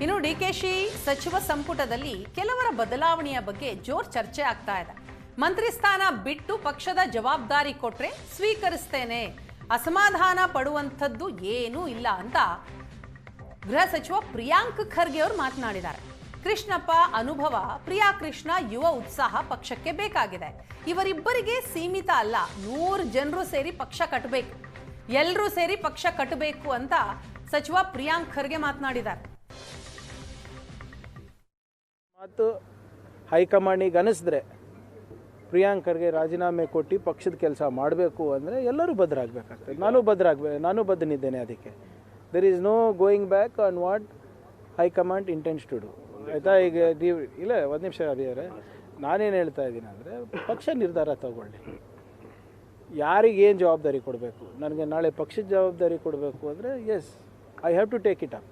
ಇನ್ನು ಡಿಕೆಶಿ ಸಚಿವ ಸಂಪುಟದಲ್ಲಿ ಕೆಲವರ ಬದಲಾವಣೆಯ ಬಗ್ಗೆ ಜೋರ್ ಚರ್ಚೆ ಆಗ್ತಾ ಇದೆ. ಮಂತ್ರಿ ಸ್ಥಾನ ಬಿಟ್ಟು ಪಕ್ಷದ ಜವಾಬ್ದಾರಿ ಕೊಟ್ರೆ ಸ್ವೀಕರಿಸ್ತೇನೆ, ಅಸಮಾಧಾನ ಪಡುವಂಥದ್ದು ಏನೂ ಇಲ್ಲ ಅಂತ ಗೃಹ ಸಚಿವ ಪ್ರಿಯಾಂಕ್ ಖರ್ಗೆ ಅವರು ಮಾತನಾಡಿದ್ದಾರೆ. ಕೃಷ್ಣಪ್ಪ ಅನುಭವ, ಪ್ರಿಯಾ ಕೃಷ್ಣ ಯುವ ಉತ್ಸಾಹ ಪಕ್ಷಕ್ಕೆ ಬೇಕಾಗಿದೆ. ಇವರಿಬ್ಬರಿಗೆ ಸೀಮಿತ ಅಲ್ಲ, 100 ಜನರು ಸೇರಿ ಪಕ್ಷ ಕಟ್ಟಬೇಕು, ಎಲ್ಲರೂ ಸೇರಿ ಪಕ್ಷ ಕಟ್ಟಬೇಕು ಅಂತ ಸಚಿವ ಪ್ರಿಯಾಂಕ್ ಖರ್ಗೆ ಮಾತನಾಡಿದ್ದಾರೆ. ಮಾತು ಹೈಕಮಾಂಡಿಗೆ ಅನಿಸಿದ್ರೆ ಪ್ರಿಯಾಂಕ್ ಖರ್ಗೆ ರಾಜೀನಾಮೆ ಕೊಟ್ಟು ಪಕ್ಷದ ಕೆಲಸ ಮಾಡಬೇಕು ಅಂದರೆ ಎಲ್ಲರೂ ಬದ್ಧರಾಗಬೇಕಾಗ್ತದೆ. ನಾನು ಬದ್ಧನಿದ್ದೇನೆ. ಅದಕ್ಕೆ there is no going back on what high command intends to do. ಆಯಿತಾ? ಈಗ ನೀವು ಇಲ್ಲ, ಒಂದು ನಿಮಿಷ ಅಭಿಯವರೇ, ನಾನೇನು ಹೇಳ್ತಾ ಇದ್ದೀನಿ ಅಂದರೆ ಪಕ್ಷ ನಿರ್ಧಾರ ತಗೊಳ್ಳಿ, ಯಾರಿಗೇನು ಜವಾಬ್ದಾರಿ ಕೊಡಬೇಕು. ನನಗೆ ನಾಳೆ ಪಕ್ಷದ ಜವಾಬ್ದಾರಿ ಕೊಡಬೇಕು ಅಂದರೆ yes, I have to take it up.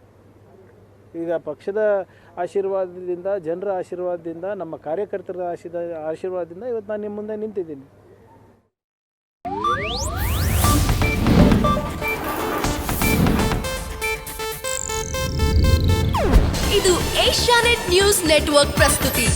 ಈಗ ಪಕ್ಷದ ಆಶೀರ್ವಾದದಿಂದ, ಜನರ ಆಶೀರ್ವಾದದಿಂದ, ನಮ್ಮ ಕಾರ್ಯಕರ್ತರ ಆಶೀರ್ವಾದದಿಂದ ಇವತ್ತು ನಾನು ನಿಮ್ಮ ಮುಂದೆ ನಿಂತಿದ್ದೀನಿ. ಇದು ಏಷ್ಯಾನೆಟ್ ನ್ಯೂಸ್ ನೆಟ್ವರ್ಕ್ ಪ್ರಸ್ತುತಿ.